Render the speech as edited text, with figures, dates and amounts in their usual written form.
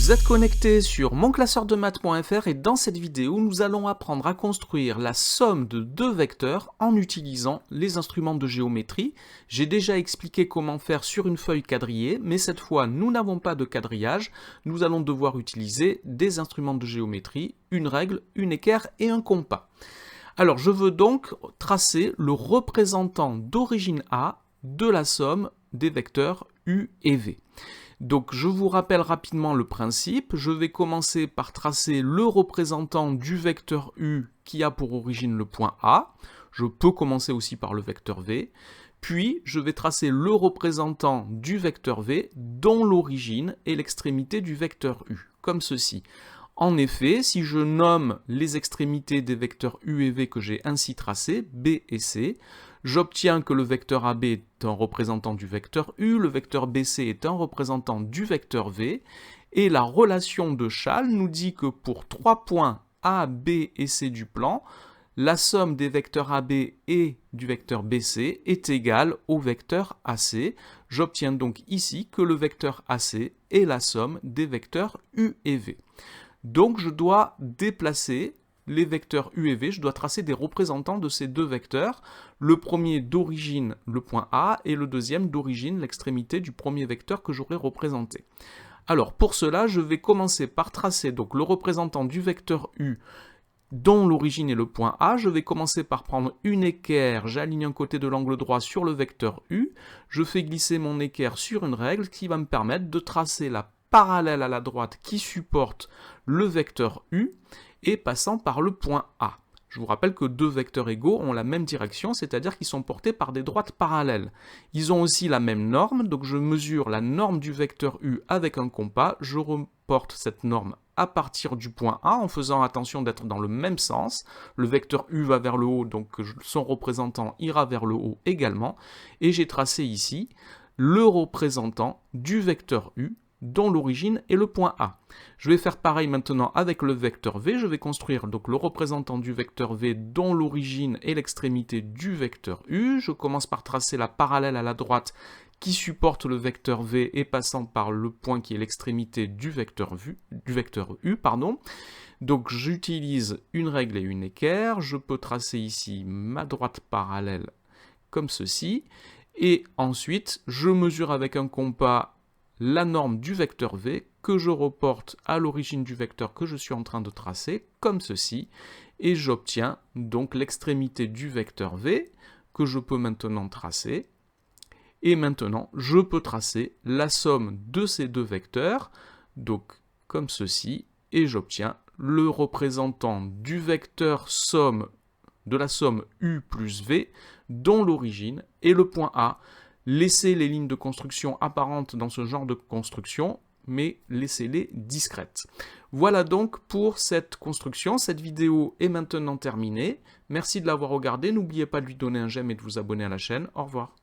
Vous êtes connecté sur monclasseurdemaths.fr et dans cette vidéo, nous allons apprendre à construire la somme de deux vecteurs en utilisant les instruments de géométrie. J'ai déjà expliqué comment faire sur une feuille quadrillée, mais cette fois, nous n'avons pas de quadrillage. Nous allons devoir utiliser des instruments de géométrie, une règle, une équerre et un compas. Alors, je veux donc tracer le représentant d'origine A de la somme des vecteurs U et V. Donc je vous rappelle rapidement le principe, je vais commencer par tracer le représentant du vecteur U qui a pour origine le point A, je peux commencer aussi par le vecteur V, puis je vais tracer le représentant du vecteur V dont l'origine est l'extrémité du vecteur U, comme ceci. En effet, si je nomme les extrémités des vecteurs U et V que j'ai ainsi tracés, B et C, j'obtiens que le vecteur AB est un représentant du vecteur U, le vecteur BC est un représentant du vecteur V, et la relation de Chasles nous dit que pour 3 points A, B et C du plan, la somme des vecteurs AB et du vecteur BC est égale au vecteur AC. J'obtiens donc ici que le vecteur AC est la somme des vecteurs U et V. Donc je dois déplacer les vecteurs U et V, je dois tracer des représentants de ces deux vecteurs, le premier d'origine le point A et le deuxième d'origine l'extrémité du premier vecteur que j'aurais représenté. Alors pour cela, je vais commencer par tracer donc le représentant du vecteur U dont l'origine est le point A. Je vais commencer par prendre une équerre, j'aligne un côté de l'angle droit sur le vecteur U, je fais glisser mon équerre sur une règle qui va me permettre de tracer la parallèle à la droite qui supporte le vecteur U et passant par le point A. Je vous rappelle que deux vecteurs égaux ont la même direction, c'est-à-dire qu'ils sont portés par des droites parallèles. Ils ont aussi la même norme, donc je mesure la norme du vecteur U avec un compas, je reporte cette norme à partir du point A en faisant attention d'être dans le même sens. Le vecteur U va vers le haut, donc son représentant ira vers le haut également. Et j'ai tracé ici le représentant du vecteur U dont l'origine est le point A. Je vais faire pareil maintenant avec le vecteur V, je vais construire donc le représentant du vecteur V dont l'origine est l'extrémité du vecteur U. Je commence par tracer la parallèle à la droite qui supporte le vecteur V et passant par le point qui est l'extrémité du vecteur U. Donc j'utilise une règle et une équerre, je peux tracer ici ma droite parallèle comme ceci, et ensuite je mesure avec un compas la norme du vecteur V que je reporte à l'origine du vecteur que je suis en train de tracer, comme ceci, et j'obtiens donc l'extrémité du vecteur V que je peux maintenant tracer, et maintenant je peux tracer la somme de ces deux vecteurs, donc comme ceci, et j'obtiens le représentant du vecteur somme de la somme U plus V dont l'origine est le point A. Laissez les lignes de construction apparentes dans ce genre de construction, mais laissez-les discrètes. Voilà donc pour cette construction. Cette vidéo est maintenant terminée. Merci de l'avoir regardée. N'oubliez pas de lui donner un j'aime et de vous abonner à la chaîne. Au revoir.